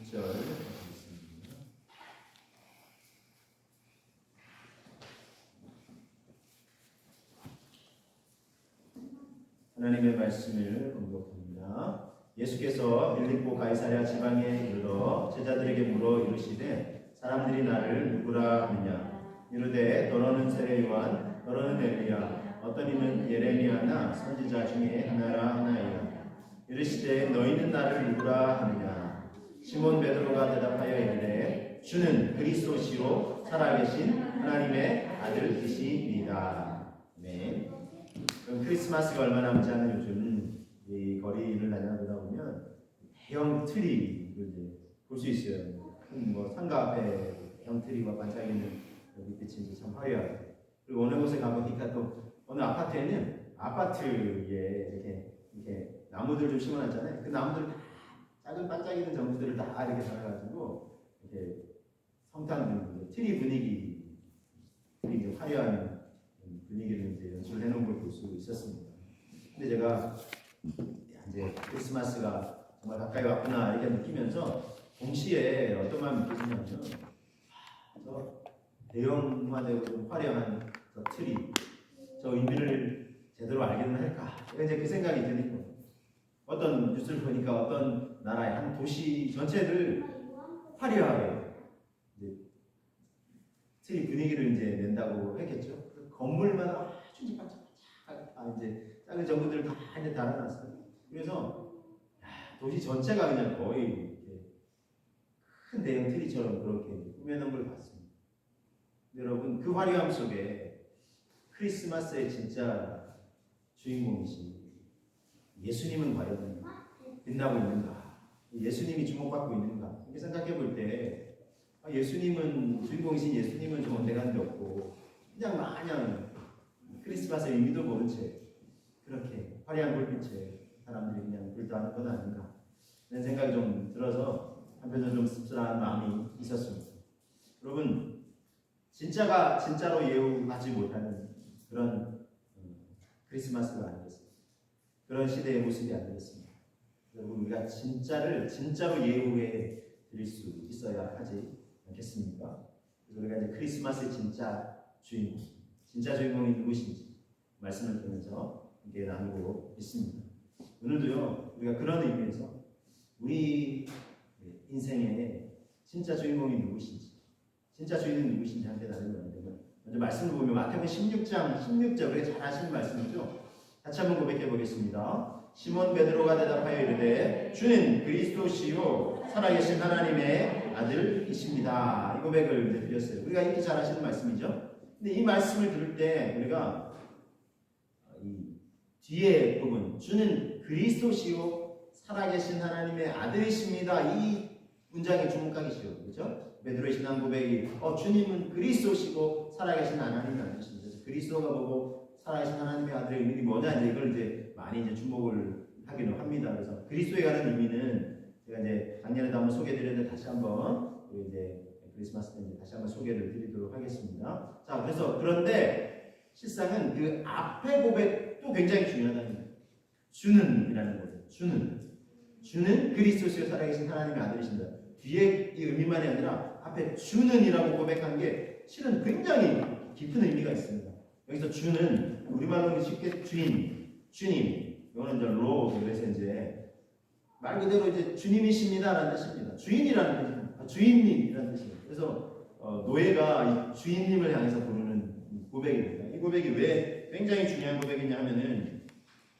20절 보겠습니다. 하나님의 말씀을 공독합니다. 예수께서 빌립보 가이사랴 지방에 이르러 제자들에게 물어 이르시되 사람들이 나를 누구라 하느냐 이르되 너로는 세례 요한 너로는 엘리야 어떤 이는 예레미야나 선지자 중에 하나라 하나이라. 이르시되 너희는 나를 누구라 하느냐. 시몬 베드로가 대답하여 이르되 주는 그리스도시요 살아계신 하나님의 아들이시니이다. 네. 그럼 크리스마스가 얼마 남지 않은 요즘 이 거리를 다니다 보면 대형 트리를 이제 볼 수 있어요. 큰 뭐 상가 앞에 대형 트리가 반짝이는 빛이 참 화려하고, 그리고 어느 곳에 가보니까 또 어느 아파트에는 아파트에 이렇게 나무들 좀 심어놨잖아요. 그 나무들 다 작은 반짝이는 전구들을 다 이렇게 달아가지고 이렇게 성탄 트리 분위기, 이제 화려한 분위기를 이제 연출해 놓은 걸 볼 수 있었습니다. 근데 제가 이제 크리스마스가 정말 가까이 왔구나 이렇게 느끼면서 동시에 어떤 마음이 느껴지냐면, 저 대형화되고 좀 화려한 저 트리, 저 의미를 제대로 알기는 할까? 이제 그 생각이 드니까, 어떤 뉴스를 보니까 어떤 나라의 한 도시 전체를 화려하게 이제 트리 분위기를 이제 낸다고 했겠죠. 그 건물마다 아주 반짝반짝 이제 작은 전구들을 다 이제 달아놨어요. 그래서 도시 전체가 그냥 거의 이렇게 큰 대형 트리처럼 그렇게 꾸며놓은 걸 봤습니다. 여러분, 그 화려함 속에 크리스마스의 진짜 주인공이신 예수님은 과연 빛나고 있는가? 예수님이 주목받고 있는가? 이렇게 생각해 볼 때, 예수님은, 주인공이신 예수님은 좀 언데간데 없고 그냥 마냥 크리스마스의 의미도 모른 채 그렇게 화려한 불빛에 사람들이 그냥 불도하는 건 아닌가? 이런 생각이 좀 들어서 한편으로 좀 씁쓸한 마음이 있었습니다. 여러분, 진짜가 진짜로 예우하지 못하는 그런 크리스마스가 아니겠습니까? 그런 시대의 모습이 아니겠습니까? 여러분, 우리가 진짜를 진짜로 예우해 드릴 수 있어야 하지 않겠습니까? 그래서 우리가 이제 크리스마스의 진짜 주인공이 누구신지 말씀을 통해서 함께 나누고 있습니다. 오늘도요, 우리가 그런 의미에서 우리 인생의 진짜 주인공이 누구신지, 진짜 주인은 누구신지 함께 나누는 건데요. 먼저 말씀을 보면 마태복음 16장 16절, 우리가 잘 아시는 말씀이죠. 같이 한번 고백해 보겠습니다. 시몬 베드로가 대답하여 이르되 주는 그리스도시요 살아계신 하나님의 아들이십니다. 이 고백을 이제 드렸어요. 우리가 이렇게 잘 아시는 말씀이죠. 근데 이 말씀을 들을 때 우리가 이 뒤에 부분, 주는 그리스도시요 살아계신 하나님의 아들이십니다, 이 문장에 주목하기 쉬워요. 그렇죠? 베드로의 신앙 고백이 주님은 그리스도시고 살아계신 하나님의 아들이십니다. 그리스도가 뭐고 살아계신 하나님의 아들의 의미가 뭐냐, 이제 이걸 이제 많이 이제 주목을 하기는 합니다. 그래서 그리스도에 관한 의미는 제가 이제 작년에도 한번 소개해드렸는데 다시 한번 우리 이제 크리스마스 때 이제 다시 한번 소개를 드리도록 하겠습니다. 자, 그래서 그런데 실상은 그 앞에 고백도 굉장히 중요하다는 거예요. 주는이라는 거죠. 주는 그리스도시요 살아계신 하나님의 아들이신다. 뒤에 이 의미만이 아니라 앞에 주는이라고 고백한 게 실은 굉장히 깊은 의미가 있습니다. 여기서 주는 우리말로 쉽게 주님, 이거는 이제 로, 그래서 이제 말 그대로 이제 주님이십니다라는 뜻입니다. 주인이라는 뜻입니다. 주인님이라는 뜻입니다. 그래서 노예가 이 주인님을 향해서 부르는 고백입니다. 이 고백이 왜 굉장히 중요한 고백이냐 하면은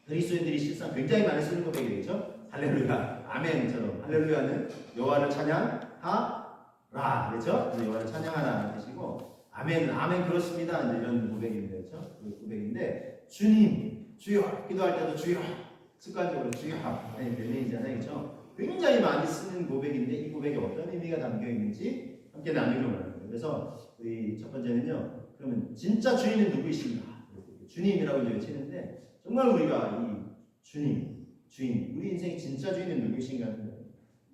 그리스도인들이 실상 굉장히 많이 쓰는 고백이겠죠. 할렐루야, 아멘처럼. 할렐루야는 여호와를 찬양하라, 그렇죠? 여호와를 찬양하라는 뜻이고, 아멘 그렇습니다, 이제 이런 고백입니다, 그렇죠? 그 고백인데, 주님, 주여, 기도할 때도 주여, 습관적으로 주여, 별명이잖아요, 그렇죠? 굉장히 많이 쓰는 고백인데 이 고백에 어떤 의미가 담겨 있는지 함께 나누려고 합니다. 그래서 우리 첫 번째는요, 그러면 진짜 주인은 누구이신가? 주님이라고 이제 외치는데, 정말 우리가 이 주인, 우리 인생의 진짜 주인은 누구신가 하는 거예요.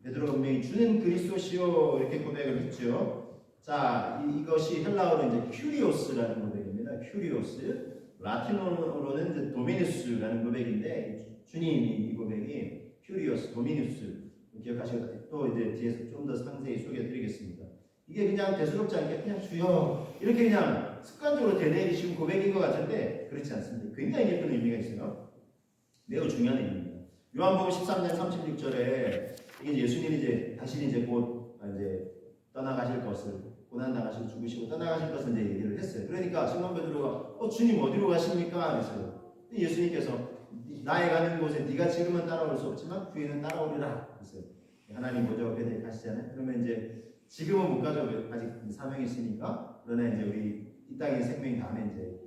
베드로가 분명히 주는 그리스도시요 이렇게 고백을 했죠. 자, 이것이 헬라어로 이제 큐리오스라는 고백입니다. 큐리오스. 라틴어로는 이제 도미누스라는 고백인데, 주님이 이 고백이 큐리오스, 도미누스 기억하시고, 또 이제 뒤에서 좀 더 상세히 소개해드리겠습니다. 이게 그냥 대수롭지 않게 그냥 주여 이렇게 그냥 습관적으로 되뇌이시는 고백인 것 같은데 그렇지 않습니다. 굉장히 깊은 의미가 있어요. 매우 중요한 의미입니다. 요한복음 13장 36절에 이게 예수님이 이제 당신이 이제 곧 이제 떠나가실 것을 고난 당하시고 죽으시고 떠나가실 것을 이제 얘기를 했어요. 그러니까 시몬 베드로가 주님 어디로 가십니까? 그랬어요. 예수님께서 나의 가는 곳에 네가 지금은 따라올 수 없지만 후에는 따라오리라. 그랬어요. 하나님 보좌 앞에 가시잖아요. 그러면 이제 지금은 못 가죠. 아직 사명이 있으니까. 그러나 이제 우리 이 땅의 생명이 다음에 이제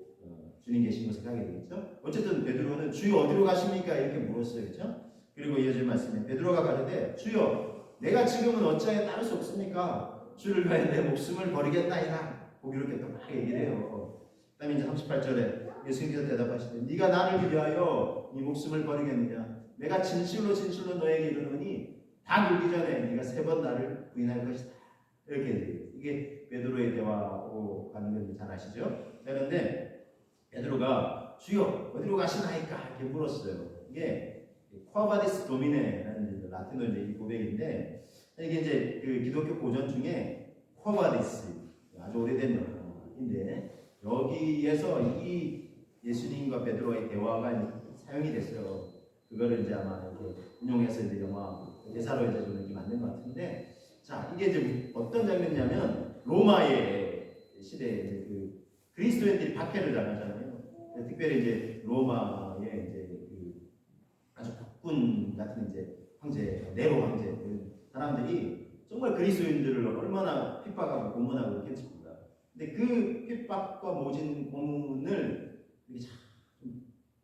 주님 계신 곳에 가게 되겠죠. 어쨌든 베드로는 주여 어디로 가십니까? 이렇게 물었어요. 그렇죠? 그리고 이어질 말씀에 베드로가 가르되 주여 내가 지금은 어찌하여 따를 수 없습니까? 주를 위하여 내 목숨을 버리겠나이다. 꼭 이렇게 또 막 얘기를 해요. 그 다음에 이제 38절에 예수님께서 대답하시되 네가 나를 위하여 네 목숨을 버리겠느냐? 내가 진실로 너에게 이르노니 다 늙기 전에 네가 3번 나를 부인할 것이다. 이렇게 얘기해요. 이게 베드로의 대화로 가는 걸 잘 아시죠? 그런데 베드로가 주여 어디로 가시나이까? 이렇게 물었어요. 이게 코아바디스 도미네라는 라틴어 이제 고백인데 이게 이제 그 기독교 고전 중에 코아바디스 아주 오래된 언어인데 여기에서 이 예수님과 베드로의 대화가 사용이 됐어요. 그거를 이제 아마 이렇게 인용해서 이제 영화 대사로 이제 좀 이렇게 만든 것 같은데, 자 이게 이제 어떤 장면이냐면 로마의 시대에 이제 그 그리스도인들이 박해를 당하잖아요. 특별히 이제 로마의 이제 그 아주 국군 같은 이제 황제 네로 황제 이런 사람들이 정말 그리스도인들을 얼마나 핍박하고 고문하고 그렇게 했습니다. 근데 그 핍박과 모진 고문을 이렇게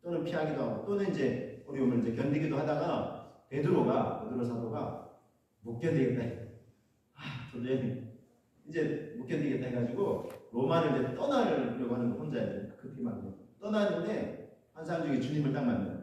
또는 피하기도 하고 또는 이제 어려움을 이제 견디기도 하다가 베드로 사도가 못 견디겠다. 도저히 이제 못 견디겠다 해가지고 로마를 이제 떠나려고 하는 거 혼자 급히 막 떠나는데 한 사람 중에 주님을 딱 만나요.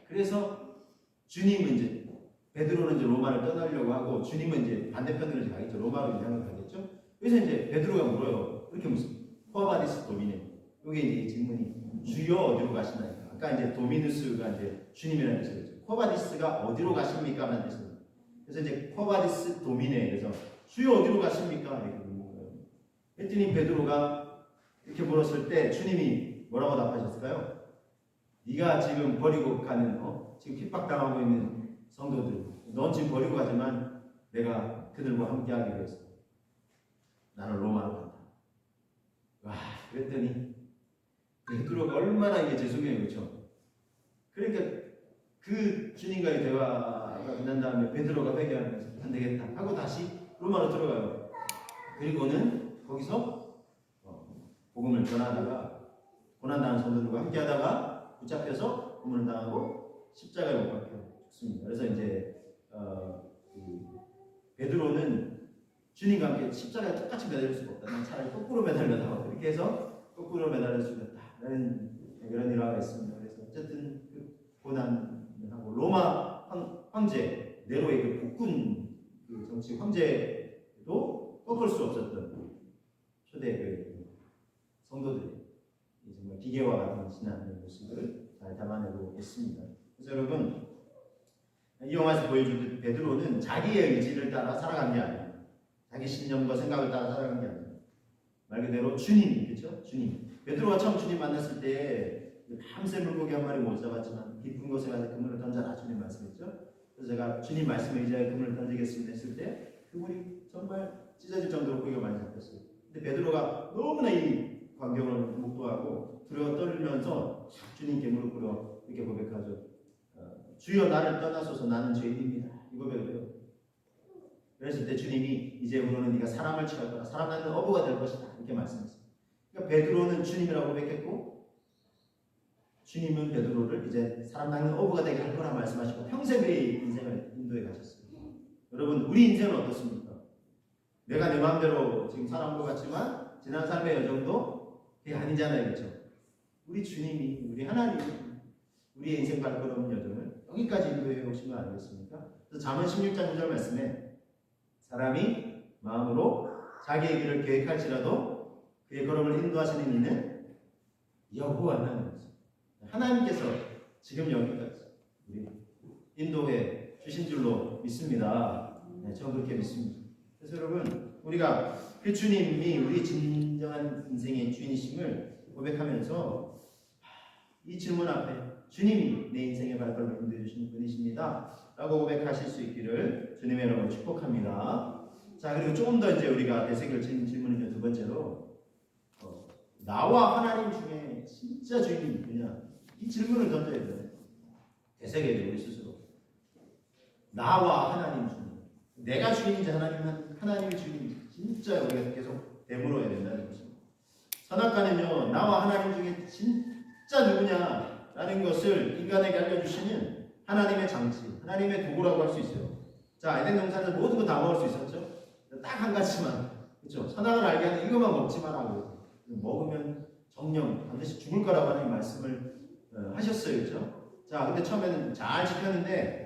그래서 주님은 이제 베드로는 이제 로마를 떠나려고 하고 주님은 이제 반대편으로 이제 가겠죠. 로마로 향을 가겠죠. 그래서 이제 베드로가 물어요. 이렇게 무슨 코아바디스 도미네. 이게 이제 질문이 주여 어디로 가시나요? 아까 이제 도미누스가 이제 주님이라는 뜻이죠. 코바디스가 어디로 가십니까? 라는 뜻입니다. 그래서 이제 코바디스 도미네. 그래서 주여 어디로 가십니까? 이렇게 묻는 거예요. 그랬더니 베드로가 이렇게 물었을 때 주님이 뭐라고 답하셨을까요? 네가 지금 버리고 가는 지금 핍박당하고 있는 성도들, 넌 지금 버리고 가지만 내가 그들과 함께하기 위해서 나는 로마로 간다. 와, 그랬더니 베드로가 얼마나 이게 죄송해요, 그렇죠? 그러니까 그 주님과의 대화가 끝난 다음에 베드로가 회개하면서 안 되겠다 하고 다시 로마로 들어가요. 그리고는 거기서 복음을 전하다가 고난당한 성도들과 함께하다가 붙잡혀서 고문을 당하고 십자가에 못 박혀 죽습니다. 그래서 이제 베드로는 주님과 함께 십자가에 똑같이 매달릴 수가 없다. 난 차라리 거꾸로 매달려다 이렇게 해서 거꾸로 매달릴 수 있다라는 그런 일화가 있습니다. 그래서 어쨌든 그 고난하고 로마 황제 네로의 그 복군 그 정치 황제도 꺾을 수 없었던 초대 그 성도들이 정말 기계와 같은 신앙의 모습을 잘 담아내고 있습니다. 그래서 여러분 이 영화에서 보여주듯 베드로는 자기의 의지를 따라 살아간 게 아니에요. 자기 신념과 생각을 따라 살아간 게 아니에요. 말 그대로 주님, 그렇죠? 주님. 베드로가 처음 주님 만났을 때 밤새 물고기 한 마리 못 잡았지만 깊은 곳에 가서 그물을 던져라 주님 말씀했죠. 그래서 제가 주님 말씀에 의지하여 그물을 던지겠습니다 했을 때 그물이 정말 찢어질 정도로 고기가 많이 잡혔어요. 근데 베드로가 너무나 이 광경을 목도하고 두려워 떨면서 주님께 무릎 꿇어 이렇게 고백하죠. 주여 나를 떠나소서 나는 죄인입니다. 이 고백을 해요. 그랬을 때 주님이 이제부로는 네가 사람을 취할 거라 사람 낳는 어부가 될 것이다 이렇게 말씀했어요. 그러니까 베드로는 주님이라고 고백했고 주님은 베드로를 이제 사람 낳는 어부가 되게 할 거라 말씀하시고 평생 그의 인생을 인도해 가셨어요. 여러분 우리 인생은 어떻습니까? 내가 내 마음대로 지금 살아온 것 같지만 지난 삶의 여정도 그게 아니잖아요. 그렇죠? 우리 주님이 우리 하나님이 우리의 인생 발걸음 여정을 여기까지 인도해 오신 거 아니겠습니까? 그래서 잠언 16장 9절 말씀에 사람이 마음으로 자기의 길을 계획할지라도 그의 걸음을 인도하시는 이는 여호와는 하나님께서 지금 여기까지 우리 인도해 주신 줄로 믿습니다. 네, 저는 그렇게 믿습니다. 그래서 여러분, 우리가 그 주님이 우리 진정한 인생의 주인이심을 고백하면서 이 질문 앞에 주님이 내 인생의 발걸음을 인도해 주시는 분이십니다 라고 고백하실 수 있기를 주님의 이름으로 축복합니다. 자, 그리고 조금 더 이제 우리가 되새길 질문이죠. 두 번째로 나와 하나님 중에 진짜 주인이 누구냐, 이 질문을 던져야 돼요. 되새겨야 돼요. 우리 스스로. 나와 하나님 주인, 내가 주인인지 하나님이 주인인지 진짜 우리가 계속 되물어야 된다는 것입니다. 선악과는요, 나와 하나님 중에 진짜 누구냐라는 것을 인간에게 알려주시는 하나님의 장치, 하나님의 도구라고 할 수 있어요. 자, 에덴 동산에서 모든 거 다 먹을 수 있었죠? 딱 한 가지만, 그렇죠? 선악을 알게 하는 이것만 먹지 말라고. 먹으면 정령 반드시 죽을 거라고 하는 말씀을 하셨어요, 그렇죠? 자, 근데 처음에는 잘 지켰는데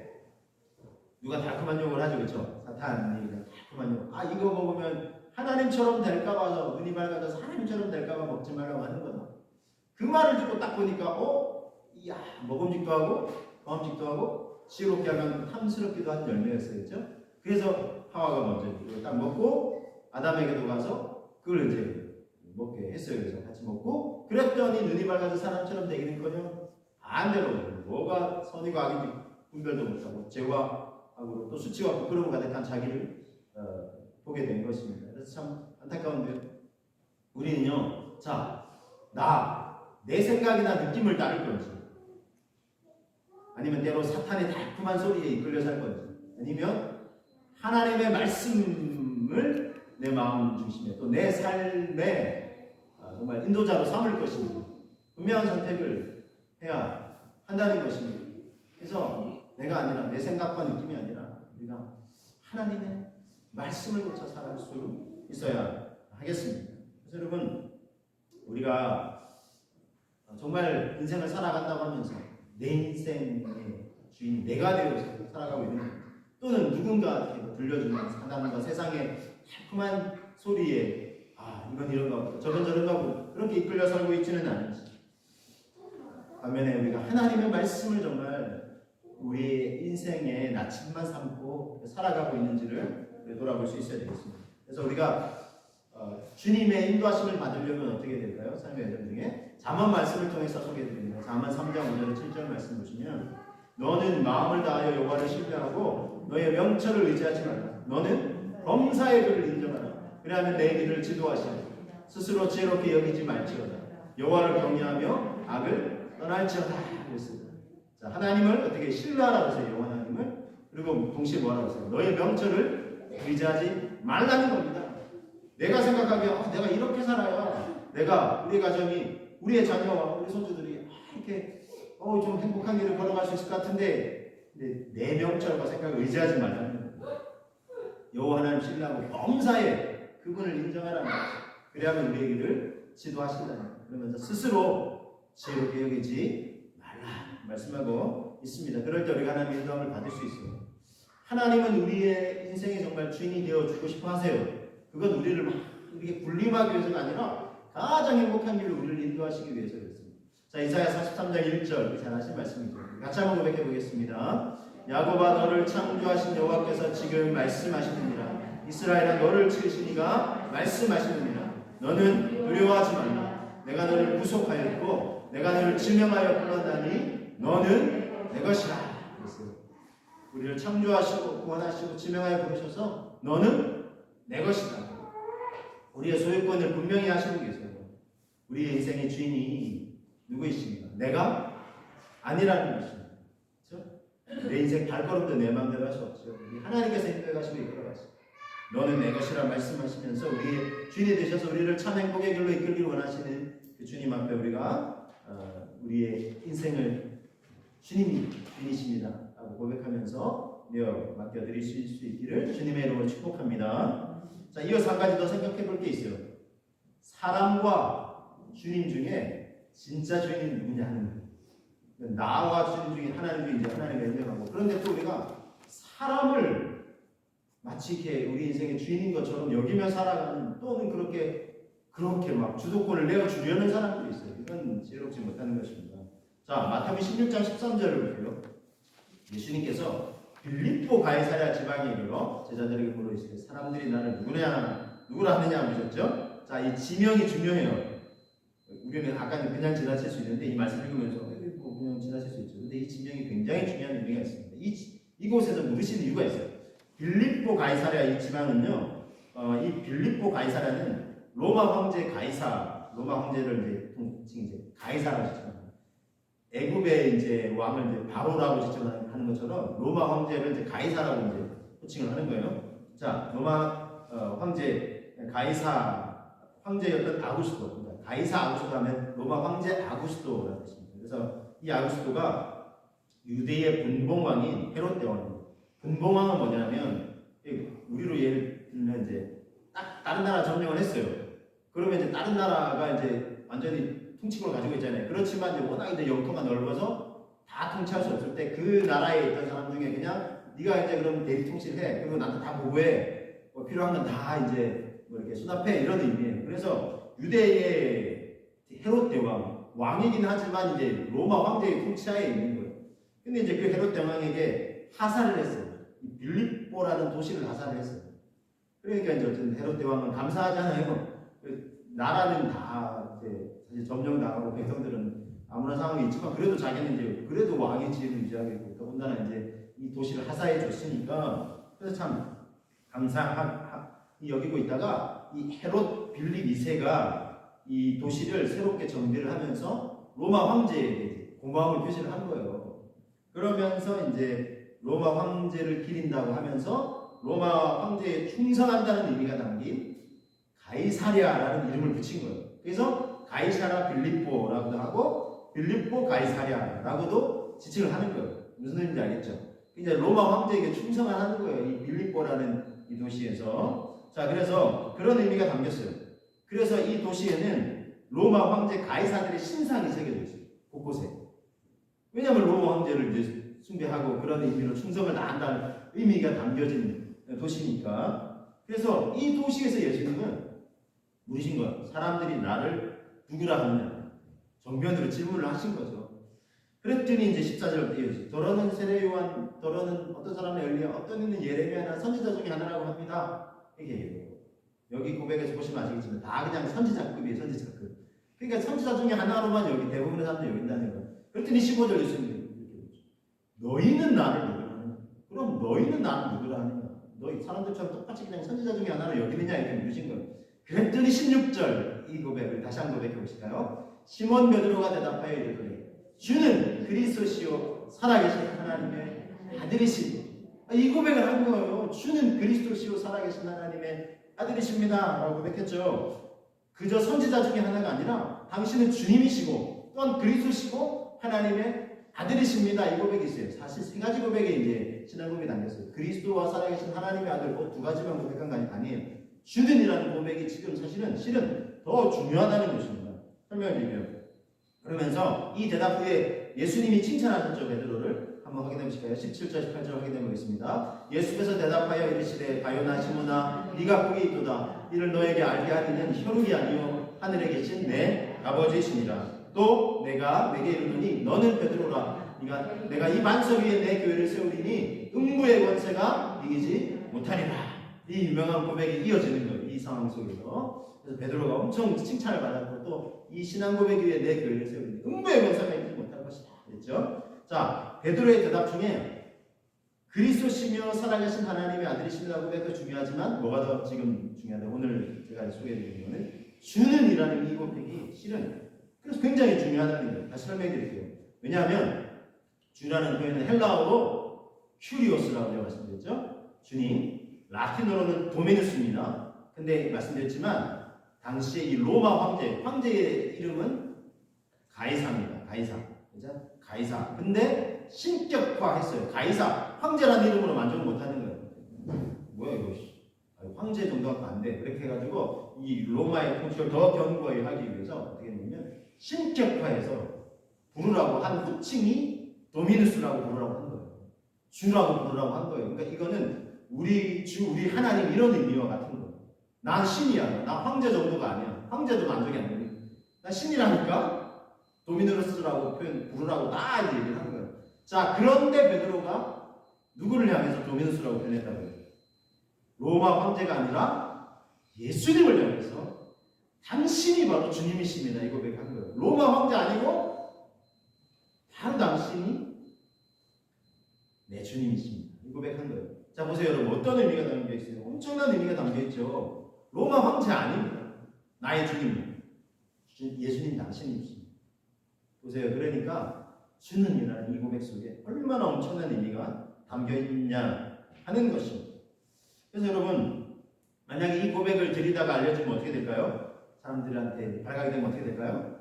누가 달콤한 욕을 하죠, 그렇죠? 사탄이 달콤한 욕. 아, 이거 먹으면 하나님처럼 될까봐, 눈이 밝아져서 하나님처럼 될까봐 먹지 말라고 하는 거다. 그 말을 듣고 딱 보니까, 이야, 먹음직도 하고, 경험직도 하고, 지혜롭게 하면 탐스럽기도 한 열매였어요, 그렇죠? 그래서 하와가 먼저 이걸 딱 먹고, 아담에게도 가서 그걸 이제 먹게 했어요. 그래서 같이 먹고, 그랬더니 눈이 밝아서 사람처럼 되기는커녕 반대로 뭐가 선이고 악인지 분별도 못하고, 죄와 악으로 또 수치와 부끄러움 가득한 자기를 보게 된 것입니다. 그래서 참 안타까운데요. 우리는요, 자, 내 생각이나 느낌을 따를 건지, 아니면 때로 사탄의 달콤한 소리에 이끌려 살 건지, 아니면 하나님의 말씀을 내 마음 중심에 또 내 삶의 정말 인도자로 삼을 것인지 분명한 선택을 해야 한다는 것입니다. 그래서 내가 아니라, 내 생각과 느낌이 아니라 우리가 하나님의 말씀을 고쳐 살아갈 수 있어야 하겠습니다. 그래서 여러분, 우리가 정말 인생을 살아간다고 하면서 내 인생의 주인 내가 되어서 살아가고 있는 것, 또는 누군가한테 들려주는 사단과 세상의 달콤한 소리에 이건 이런가 보다, 저건 저런가 보다, 그렇게 이끌려 살고 있지는 않은지, 반면에 우리가 하나님의 말씀을 정말 우리의 인생의 나침반 삼고 살아가고 있는지를 돌아볼 수 있어야 되겠습니다. 그래서 우리가 주님의 인도하심을 받으려면 어떻게 될까요? 삶의 여정 중에 잠언 말씀을 통해서 소개해드립니다. 잠언 3장 5절 7절 말씀 보시면, 너는 마음을 다하여 여호와를 신뢰하고 너의 명철을 의지하지 말라. 너는 범사의 글을 인정하라. 그래야면 내 길을 지도하시고 스스로 지혜롭게 여기지 말지어다. 여호와를 경외하며 악을 떠날지어다. 그랬습니다. 자, 하나님을 어떻게 신뢰하라고 하세요? 여호와 하나님을. 그리고 동시에 뭐라고 하세요? 너의 명철을 의지하지 말라는 겁니다. 내가 생각하기에 내가 이렇게 살아야 내가, 우리 가정이, 우리의 자녀와 우리 손주들이 이렇게 좀 행복한 길을 걸어갈 수 있을 것 같은데, 내 명철과 생각을 의지하지 말라는 거예요. 여호와 하나님 신뢰하고 범사에 그분을 인정하라는 거예요. 그래야만 우리의 길을 지도하신다는 거예요. 그러면서 스스로 지혜롭게 여기지 말라 말씀하고 있습니다. 그럴 때 우리가 하나님의 인도함을 받을 수 있어요. 하나님은 우리의 인생의 정말 주인이 되어주고 싶어 하세요. 그건 우리를 막 이렇게 군림하기 위해서가 아니라 가장 행복한 길로 우리를 인도하시기 위해서 그렇습니다. 자, 이사야 43장 1절 잘 아시는 말씀이죠. 같이 한번 고백해 보겠습니다. 야곱아, 너를 창조하신 여호와께서 지금 말씀하시느니라. 이스라엘아, 너를 지으신 이가 말씀하시느니라. 너는 두려워하지 말라. 내가 너를 구속하였고 내가 너를 지명하여 불렀나니 너는 내 것이라. 그랬어요. 우리를 창조하시고 구원하시고 지명하여 부르셔서 너는 내 것이다. 우리의 소유권을 분명히 하시고 계세요. 우리의 인생의 주인이 누구이십니까? 내가 아니라는 것입니다. 그렇죠? 내 인생 발걸음도 내 마음대로 할 수 없죠. 하나님께서 인도해 가시고 이끌어 가시고, 너는 내 것이라 말씀하시면서 우리의 주인이 되셔서 우리를 참 행복의 길로 이끌기를 원하시는 그 주님 앞에 우리가 우리의 인생을 주님이 주인이십니다 라고 고백하면서 맡겨드릴 수 있기를 주님의 이름으로 축복합니다. 자, 이어서 한 가지 더 생각해 볼 게 있어요. 사람과 주님 중에 진짜 주인이 누구냐 하는 거예요. 나와 주님 중에 하나님 중에 이제 하나님을 인정하고, 그런데 또 우리가 사람을 마치 이렇게 우리 인생의 주인인 것처럼 여기며 살아가는, 또는 그렇게 막 주도권을 내어주려는 사람들이 있어요. 이건 지혜롭지 못하는 것입니다. 자, 마태복음 16장 13절을 볼게요. 예수님께서 빌립보 가이사랴 지방에 이르러 제자들에게 물으시되 사람들이 나를 누구라 하느냐 하셨죠? 자, 이 지명이 중요해요. 우리는 아까 그냥 지나칠 수 있는데 이 말씀 읽으면서 뭐 그냥 지나칠 수 있죠. 근데 이 지명이 굉장히 중요한 의미가 있습니다. 이곳에서 물으시는 이유가 있어요. 빌립보 가이사랴 이 지방은요, 이 빌립보 가이사랴는 로마 황제 가이사, 로마 황제를 이제 가이사라고 지칭합니다. 애굽의 이제 왕을 이제 바로라고 지칭하는 것처럼 로마 황제를 이제 가이사라고 이제 호칭을 하는 거예요. 자, 로마 황제 가이사 황제였던 아구스토, 그러니까 가이사 아구스토 하면 로마 황제 아구스토라는 뜻입니다. 그래서 이 아구스토가 유대의 분봉왕인 헤롯 대왕입니다. 분봉왕은 뭐냐면 우리로 예를 들면 이제 딱 다른 나라 점령을 했어요. 그러면 이제 다른 나라가 이제 완전히 통치권을 가지고 있잖아요. 그렇지만 이제 워낙 이제 영토가 넓어서 다 통치할 수 없을 때 그 나라에 있던 사람 중에 그냥 네가 이제 그럼 대리 통치를 해. 그리고 나한테 다 보고해. 뭐 필요한 건 다 이제 뭐 이렇게 수납해 이런 의미예요. 그래서 유대의 헤롯 대왕 왕이긴 하지만 이제 로마 황제의 통치하에 있는 거예요. 근데 이제 그 헤롯 대왕에게 하사를 했어요. 빌립보라는 도시를 하사를 했어요. 그러니까 이제 어쨌든 헤롯 대왕은 감사하잖아요. 나라는 다 이제 사실 점령당하고 백성들은 아무런 상황이 있지만 그래도 자기는 이제 그래도 왕의 지위를 유지하겠고 더군다나 이제 이 도시를 하사해 줬으니까 그래서 참 감사히 여기고 있다가 이 헤롯 빌립 2세가 이 도시를 새롭게 정비를 하면서 로마 황제에게 고마움을 표시를 한 거예요. 그러면서 이제 로마 황제를 기린다고 하면서 로마 황제에 충성한다는 의미가 담긴 가이사랴라는 이름을 붙인 거예요. 그래서 가이사랴 빌립보라고도 하고 빌립보 가이사랴라고도 지칭을 하는 거예요. 무슨 의미인지 알겠죠? 이제 로마 황제에게 충성을 하는 거예요. 이 빌립보라는 이 도시에서. 자, 그래서 그런 의미가 담겼어요. 그래서 이 도시에는 로마 황제 가이사들의 신상이 새겨져 있어요. 곳곳에. 왜냐하면 로마 황제를 이제 숭배하고 그런 의미로 충성을 다한다는 의미가 담겨진 도시니까. 그래서 이 도시에서 예수님은 물으신 거예요. 사람들이 나를 누구라 하느냐. 정면으로 질문을 하신 거죠. 그랬더니 이제 14절 이어지. 더러는 세례 요한, 더러는 어떤 사람의 엘리야, 어떤 이는 예레미야나 선지자 중에 하나라고 합니다. 이렇게 얘기해요. 여기 고백에서 보시면 아시겠지만 다 그냥 선지자급이에요. 선지자급. 그러니까 선지자 중에 하나로만 여기 대부분의 사람들이 여긴다는 거예요. 그랬더니 15절 예수님이 이렇게 얘기죠. 너희는 나를 누구라 하느냐. 그럼 너희는 나를 누구라 하느냐. 너희 사람들처럼 똑같이 그냥 선지자 중에 하나를 여기느냐 이렇게 물으신 거예요. 그랬더니 16절 이 고백을 다시 한번 고백해 보실까요? 시몬 베드로가 대답하여 이르되 주는 그리스도시요 살아계신 하나님의 아들이시니. 이 고백을 한 거예요. 주는 그리스도시요 살아계신 하나님의 아들이십니다 라고 고백했죠. 그저 선지자 중에 하나가 아니라 당신은 주님이시고 또한 그리스도시고 하나님의 아들이십니다. 이 고백이 있어요. 사실 세 가지 고백에 이제 신앙고백이 담겼어요. 그리스도와 살아계신 하나님의 아들 꼭 두 가지만 고백한 거 아니에요. 주는이라는 고백이 지금 사실은 실은 더 중요하다는 것입니다. 설명을 드리면 그러면서 이 대답 후에 예수님이 칭찬하셨죠. 베드로를 한번 확인해 보실까요? 17절 18절 확인해 보겠습니다. 예수께서 대답하여 이르시되 바요나 시몬아 네가 복이 있도다. 이를 너에게 알게 하리는 혈육이 아니요 하늘에 계신 내 아버지시니라. 또 내게 이르노니 너는 베드로라. 내가 이 반석 위에 내 교회를 세우리니 음부의 권세가 이기지 못하리라. 이 유명한 고백이 이어지는 거예요. 이 상황 속에서. 그래서 베드로가 엄청 칭찬을 받았고 또 이 신앙 고백 위에 내 교회를 세우니 음부의 권세가 이기지 못할 것이다. 그랬죠? 자, 베드로의 대답 중에 그리스도시며 살아계신 하나님의 아들이십니다 고백도 중요하지만 뭐가 더 지금 중요하다. 오늘 제가 소개해드리는 것은 주는이라는 이 고백이 실은 그래서 굉장히 중요하다는 거예요. 다시 설명해드릴게요. 왜냐하면 주라는 표현은 헬라어로 큐리오스라고 제가 말씀드렸죠. 주님. 라틴어로는 도미누스입니다. 근데 말씀드렸지만 당시에 이 로마 황제의 이름은 가이사입니다. 가이사. 그죠? 가이사. 근데 신격화했어요. 가이사. 황제라는 이름으로 만족을 못하는 거예요. 뭐야 이거? 황제 정도가 안 돼. 그렇게 해가지고 이 로마의 통치를 더 견고하게 하기 위해서 어떻게 했냐면 신격화해서 부르라고 한 호칭이 도미누스라고 부르라고 한 거예요. 주라고 부르라고 한 거예요. 그러니까 이거는 우리 주, 우리 하나님 이런 의미와 같은 거예요. 난 신이야. 나 황제 정도가 아니야. 황제도 만족이 안 되니. 나 신이라니까 도미누스라고 표현 부르라고 다 이제 얘기를 하는 거예요. 자, 그런데 베드로가 누구를 향해서 도미누스라고 표현했다고요? 로마 황제가 아니라 예수님을 향해서 당신이 바로 주님이십니다. 이 고백한 거예요. 로마 황제 아니고 바로 당신이 내 주님이십니다. 이 고백한 거예요. 자, 보세요, 여러분. 어떤 의미가 담겨 있어요? 엄청난 의미가 담겨 있죠. 로마 황제 아닙니다. 나의 주님. 예수님 당신이십니다. 보세요. 그러니까 주님이라는 이 고백 속에 얼마나 엄청난 의미가 담겨 있냐 하는 것입니다. 그래서 여러분, 만약에 이 고백을 드리다가 알려주면 어떻게 될까요? 사람들한테 발각이 되면 어떻게 될까요?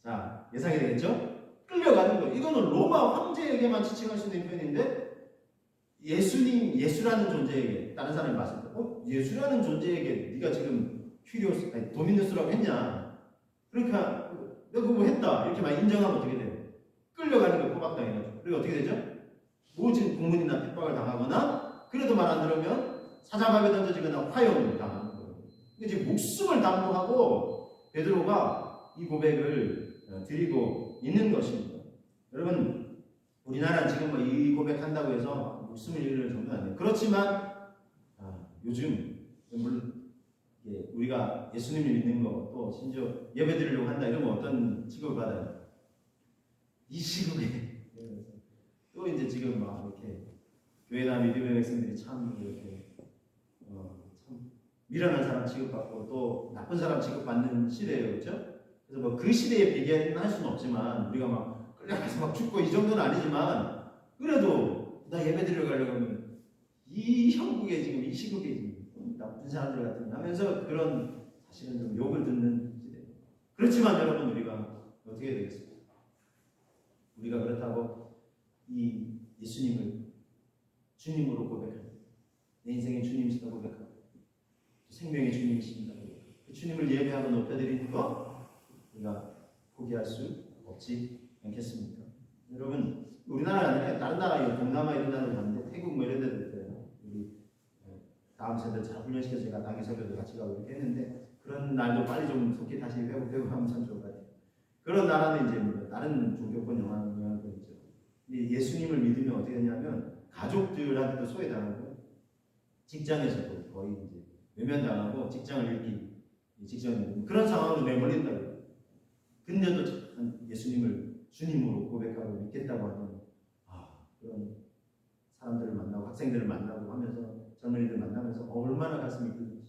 자, 예상이 되겠죠? 끌려가는 거예요. 이거는 로마 황제에게만 지칭할 수 있는 표현인데 예수님, 예수라는 존재에게 다른 사람이 봤을 때 예수라는 존재에게 네가 지금 도미누스라고 했냐? 그러니까 내가 그거 했다 이렇게 막 인정하면 어떻게 돼요? 끌려가는 거예요. 포박당해가지고. 그리고 어떻게 되죠? 모진 고문이나 핍박을 당하거나 그래도 말 안 들으면 사자밥에 던져지거나 화형을 당하는 거예요. 이제 목숨을 담보하고 베드로가 이 고백을 드리고 있는 것입니다. 여러분, 우리나라는 지금 뭐 이 고백한다고 해서 목숨을 잃을 정도는 아니에요. 그렇지만 요즘 물론 우리가 예수님을 믿는 거 또 심지어 예배드리려고 한다 이러면 어떤 취급을 받아요? 이 시국에 또 이제 지금 막 이렇게 교회나 믿음의 백성들이 참 이렇게 참 미련한 사람 취급받고 또 나쁜 사람 취급받는 시대예요, 그렇죠? 그래서 뭐 그 시대에 비교할 수는 없지만 우리가 막 끌려가서 막 죽고 이 정도는 아니지만 그래도 나 예배드리러 가려고 하면 이 형국에 지금 이 시국에 지금 나쁜 사람들 같은 하면서 그런 사실은 좀 욕을 듣는 시대. 그렇지만 여러분, 우리가 어떻게 해야 되겠습니까? 우리가 그렇다고 이 예수님을 주님으로 고백하고 내 인생의 주님이시다 고백하고 생명의 주님이십니다 고백하고 그 주님을 예배하고 높여드리는 거 우리가 포기할 수 없지 않겠습니까? 여러분, 우리나라 아니라 다른 나라, 동남아 이런 나라도 갔는데 태국 뭐 이런 데도 있어요. 우리 다음 세대 잘 훈련시켜서 제가 당의 설교도 같이 가고 이렇게 했는데 그런 날도 빨리 좀 속히 다시 회복되고 하면 참 좋을 것 같아요. 그런 나라는 이제 뭐 다른 종교권 영향도 있죠. 예수님을 믿으면 어떻게 되냐면 가족들한테도 소외당하고 직장에서도 거의 이제 외면당하고 직장을 잃기, 그런 상황으로 내몰린다고요. 근데도 예수님을 주님으로 고백하고 믿겠다고 하는 그런 사람들을 만나고 학생들을 만나고 하면서 젊은이들 만나면서 얼마나 가슴이 뛰는지.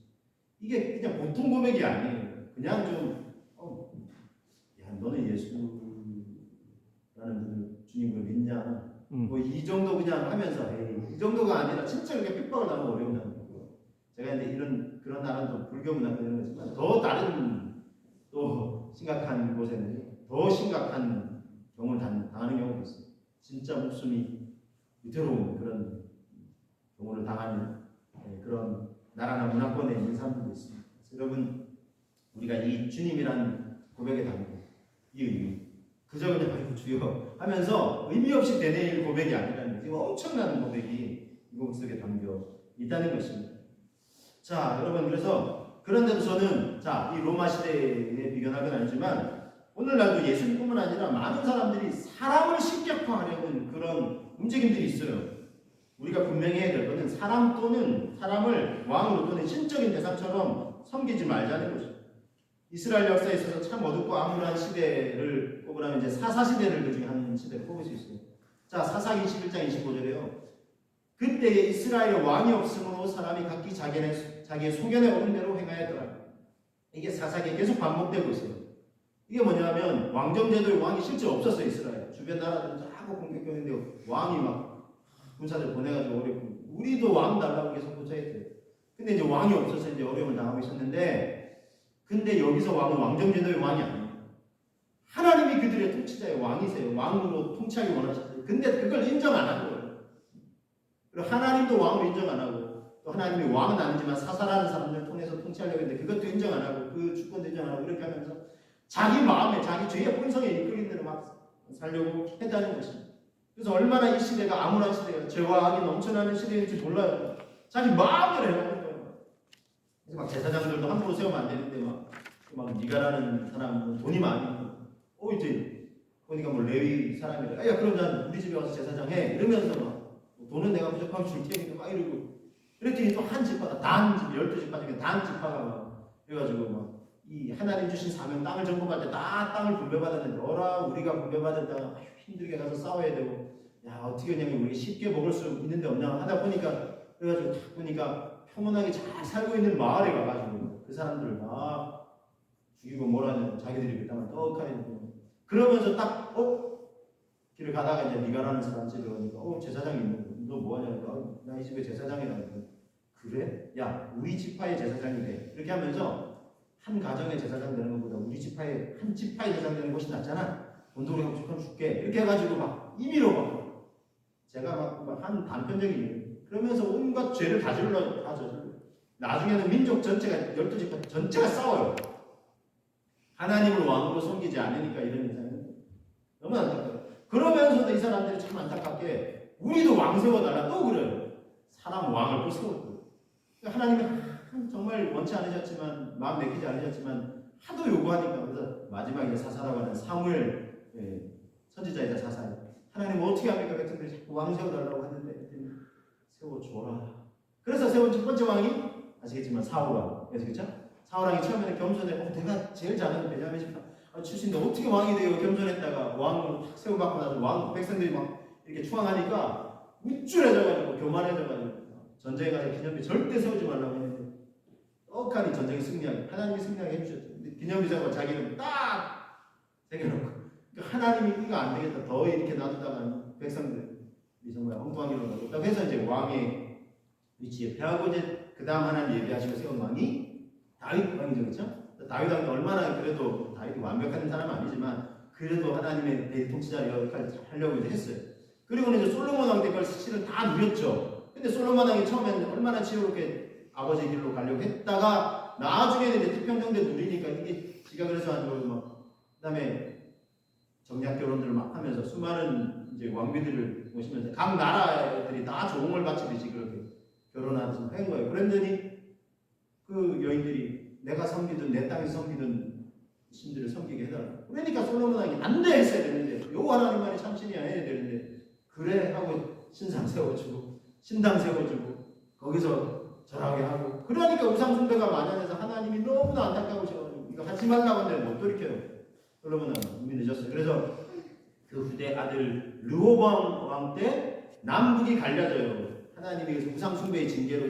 이게 그냥 보통 고백이 아니에요. 그냥 좀 너는 예수라는 분을 주님으로 믿냐? 뭐 이 정도 그냥 하면서 이 정도가 아니라 진짜 그렇게 핍박을 당하면 어려운다는 거고. 제가 이제 그런 나라는 또 불교 문화도 이런 거지만 더 다른 또 심각한 곳에는 더 심각한 경우를 당하는 경우도 있어요. 진짜 목숨이 위태로운 그런 경우를 당하는 그런 나라나 문화권에 있는 사람들도 있습니다. 여러분, 우리가 이 주님이란 고백에 담고 이 의미, 그저 그냥 아이고 주여 하면서 의미 없이 되뇌일 고백이 아니라는 거지. 엄청난 고백이 이 고백 속에 담겨 있다는 것입니다. 자, 여러분, 그래서 그런데도 저는 이 로마 시대에 비견할 건 아니지만 오늘날도 예수님뿐만 아니라 많은 사람들이 사람을 신격화하려는 그런 움직임들이 있어요. 우리가 분명히 해야 될 것은 사람 또는 사람을 왕으로 또는 신적인 대상처럼 섬기지 말자는 거죠. 이스라엘 역사에 있어서 참 어둡고 암울한 시대를 꼽으라면 이제 사사시대를 그 중에 한 시대를 꼽을 수 있어요. 자, 사사기 21장 25절에요. 그때에 이스라엘 왕이 없으므로 사람이 각기 자기의 소견에 오른 대로 행하였더라. 이게 사사기에 계속 반복되고 있어요. 이게 뭐냐면 왕정제도의 왕이 실제 없었어요. 이스라엘 주변 나라들은 자꾸 공격했는데 왕이 막 군사들 보내가지고 어렵고 우리도 왕 달라고 계속 고쳐했대요. 근데 이제 왕이 없어서 이제 어려움을 당하고 있었는데 근데 여기서 왕은 왕정제도의 왕이 아니에요. 하나님이 그들의 통치자의 왕이세요. 왕으로 통치하기 원하셨어요. 근데 그걸 인정 안 한 거예요. 그리고 하나님도 왕으로 인정 안 하고 또 하나님이 왕은 아니지만 사사라는 사람들 통해서 통치하려고 했는데 그것도 인정 안 하고 그 주권도 인정 안 하고 그렇게 하면서 자기 마음에 자기 죄의 본성에 이끌린 대로 막 살려고 했다는 것입니다. 그래서 얼마나 이 시대가 암울한 시대예요. 죄와 악이 넘쳐나는 시대인지 몰라요. 자기 마음대로 해먹는 거예요. 그래서 막 제사장들도 함부로 세우면 안 되는데 막 니가라는 사람은 돈이 많이 이제 보니까 뭐 레위 사람이래. 야 그럼 난 우리 집에 와서 제사장 해 이러면서 막 돈은 내가 부족하면 줄 테니까 막 이러고 그랬더니 또 한 지파가 단 집, 12지파 중에 단 지파가 막 그래가지고 막 이 하나님 주신 사명 땅을 점검할 때 다 땅을 분배받았는데 어라 우리가 분배받았다가 힘들게 가서 싸워야 되고 야 어떻게 하냐면 우리 쉽게 먹을 수 있는데 없나 하다 보니까 그래가지고 딱 보니까 평온하게 잘 살고 있는 마을에 가가지고 그 사람들을 막 죽이고 뭐라는 자기들이 그 땅을 떡하니 그러면서 딱 길을 가다가 이제 미가라는 사람 집에 오니까 제사장이 있는 거 너 뭐하냐니까 나 이 집에 제사장이라니까 그래? 야 우리 지파의 제사장이 돼 이렇게 하면서 한 가정의 제사장 되는 것보다 우리 지파의 한 지파의 제사장 되는 것이 낫잖아 돈도 우리가 무조건 줄게 이렇게 해가지고 막 임의로 막 제가 막 한 단편적인 그러면서 온갖 죄를 다 저질러 나중에는 민족 전체가 12지파 전체가 싸워요 하나님을 왕으로 섬기지 않으니까 이런 인상이 너무 안타까워요 그러면서도 이 사람들이 참 안타깝게 우리도 왕 세워달라 또 그래요. 사람 왕을 또 세웠고 하나님은 정말 원치 않으셨지만 마음 내키지 않으셨지만 하도 요구하니까 그래서 마지막에 사사라고 하는 사무엘 선지자이자 사사 하나님 어떻게 합니까? 백성들이 자꾸 왕 세워달라고 하는데 세워줘라. 그래서 세운 첫 번째 왕이 아시겠지만 사울왕 그렇죠? 사울왕이 처음에는 겸손해 내가 제일 잘하는 베냐민 지파 출신인데 어떻게 왕이 돼요? 겸손했다가 왕으로 탁 세워받고 나서 왕 백성들이 막 이렇게 추앙하니까 우쭐해져가지고 교만해져가지고 전쟁에 가서 기념비 절대 세우지 말라고 했는데 떡하니 전쟁에 승리하게 하나님이 승리하게 해주셨죠. 근데 기념비상과 자기는 딱 새겨놓고 그러니까 하나님이 이거 안 되겠다 더 이렇게 놔두다가 백성들이 정말 엉뚱한 길로 가고 해서 이제 왕의 위치에 패하고 이제 그 다음 하나님 예비하시고 세운 왕이 다윗 왕이죠. 그렇죠? 다윗 왕이 얼마나 그래도 다윗이 완벽한 사람은 아니지만 그래도 하나님의 대통치자 역할을 하려고 이제 했어요. 그리고는 이제 솔로몬 왕 때까지 실은 다 누렸죠. 근데 솔로몬 왕이 처음에는 얼마나 지혜롭게 아버지의 길로 가려고 했다가 나중에는 이제 태평정대 누리니까 이게 지가 그래서 가지고 막 그다음에 정략 결혼들을 막 하면서 수많은 이제 왕비들을 모시면서 각 나라들이 다 조공을 바치듯이 그렇게 결혼하면서 한 거예요. 그랬더니 그 여인들이 내가 섬기든 내 땅에서 섬기든 신들을 섬기게 해달라. 그러니까 솔로몬 왕이 안 돼 했어야 되는데 요 하나님만이 참신이야 해야 되는데 그래 하고 신상 세워주고 신당 세워주고 거기서 절하게 하고 그러니까 우상숭배가 만연해서 하나님이 너무나 안타까우셔가지고 이거 하지 말라고 하는데 못 돌이켜요. 솔로몬 왕은 이미 늦었어요. 그래서 그 후대 아들 르호보암 왕 때 남북이 갈려져요. 하나님이 우상숭배의 징계로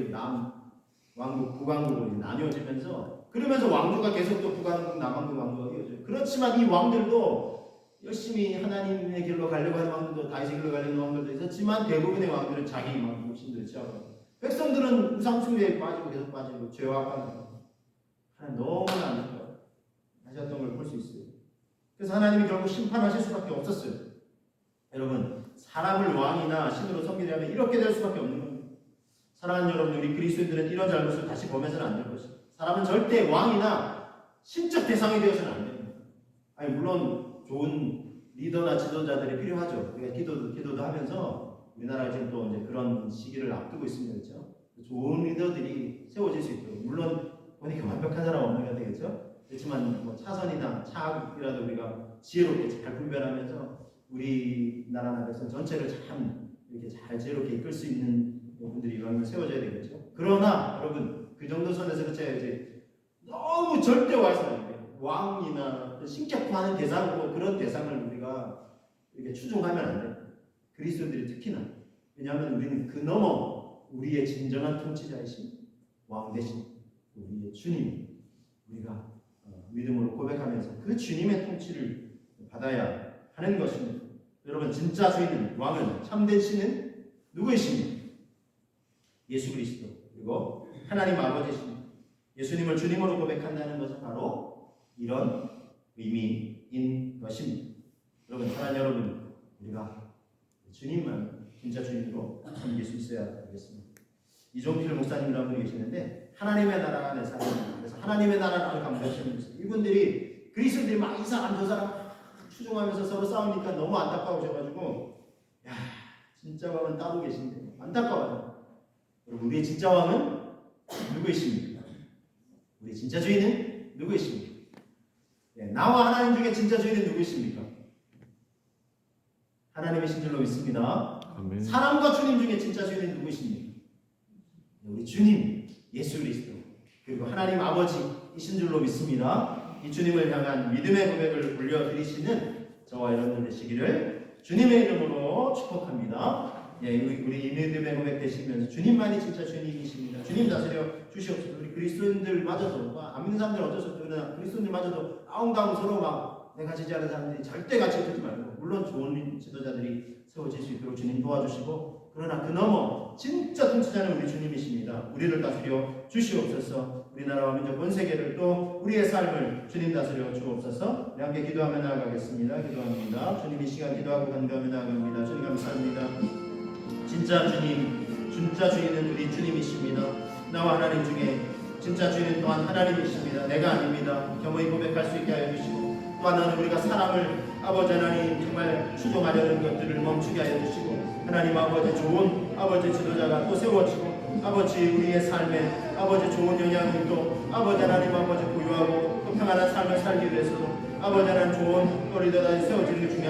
왕국 북왕국으로 나뉘어지면서 그러면서 왕조가 계속 또 북왕국 남왕국 왕조가 이어져요. 그렇지만 이 왕들도 열심히 하나님의 길로 가려고 하는 왕들도 다윗의 길로 가려는 왕들도 있었지만 대부분의 왕들은 자기 욕심들을 취하고 백성들은 우상숭배에 빠지고 계속 빠지고 죄와 빠지고 하나님 너무나 안타까워 하셨던 걸 볼 수 있어요. 그래서 하나님이 결국 심판하실 수밖에 없었어요. 여러분 사람을 왕이나 신으로 섬기려면 이렇게 될 수밖에 없는 겁니다. 사랑하는 여러분 우리 그리스도인들은 이런 잘못을 다시 범해서는 안 될 것입니다. 사람은 절대 왕이나 신적 대상이 되어서는 안 됩니다. 아니 물론 좋은 리더나 지도자들이 필요하죠. 우리가 기도도 하면서 우리나라가 지금 또 이제 그런 시기를 앞두고 있습니다. 그렇죠? 좋은 리더들이 세워질 수 있도록 물론 보니까 완벽한 사람 없는 게 되겠죠. 그렇지만 뭐 차선이나 차악이라도 우리가 지혜롭게 잘 분별하면서 우리나라나 백성 전체를 참 이렇게 잘 지혜롭게 이끌 수 있는 분들이 이런 걸 세워줘야 되겠죠. 그러나 여러분 그 정도 선에서 이제 너무 절대화해서는 안 돼요. 왕이나 신격화하는 대상으로 그런 대상을 우리가 이렇게 추종하면 안 돼요. 그리스도인들이 특히나 왜냐하면 우리는 그 넘어 우리의 진정한 통치자이신 왕 대신 우리의 주님 우리가 믿음으로 고백하면서 그 주님의 통치를 받아야 하는 것입니다. 여러분 진짜 주인은 왕은 참된 신은 누구이십니까? 예수 그리스도 그리고 하나님 아버지십니다. 예수님을 주님으로 고백한다는 것은 바로 이런 의미인 것입니다. 여러분 사랑하는 여러분 우리가 주님만 진짜 주님으로 섬길 수 있어야 되겠습니다. 이종필 목사님이라는 분이 계시는데 하나님의 나라 안에 사는 그래서 하나님의 나라를 감동하시는 이분들이 그리스도인들이 막 이 사람 저 사람 추종하면서 서로 싸우니까 너무 안타까우셔가지고 야 진짜 왕은 따로 계신데 안타까워요. 여러분 우리의 진짜 왕은 누구이십니까? 우리 진짜 주인은 누구이십니까? 네, 나와 하나님 중에 진짜 주인은 누구이십니까? 하나님이신 줄로 믿습니다. 아멘. 사람과 주님 중에 진짜 주인은 누구십니까? 우리 주님 예수 그리스도 그리고 하나님 아버지이신 줄로 믿습니다. 이 주님을 향한 믿음의 고백을 올려드리시는 저와 여러분 되시기를 주님의 이름으로 축복합니다. 예, 우리 이 믿음의 고백 되시면서 주님만이 진짜 주님이십니다. 주님 다스려 주시옵소서. 우리 그리스도인들마저도 안 믿는 사람들 어쩔 수 없고 그러나 그리스도인들마저도 아웅다웅 서로 막 내가 지지하는 사람들이 절대 같이 붙지 말고 물론 좋은 지도자들이 세워질 수 있도록 주님 도와주시고 그러나 그 너머 진짜 통치자는 우리 주님이십니다. 우리를 다스려 주시옵소서. 우리나라와 민족 온 세계를 또 우리의 삶을 주님 다스려 주옵소서. 우리 함께 기도하며 나아가겠습니다. 기도합니다. 주님 이 시간 기도하고 간구하며 나아갑니다. 주님 감사합니다. 진짜 주님, 진짜 주인은 우리 주님이십니다. 나와 하나님 중에 진짜 주인은 또한 하나님이십니다. 내가 아닙니다. 겸허히 고백할 수 있게 하여 주시고 또 하나는 우리가 사람을 아버지 하나님 정말 추종하려는 것들을 멈추게 하여 주시고 하나님 아버지 좋은 아버지 지도자가 또 세워지고 아버지 우리의 삶에 아버지 좋은 영향을 또 아버지 하나님 아버지 보유하고 또 평안한 삶을 살기 위해서도 아버지 하나님 좋은 또리들이 세워지는 게 중요합니다.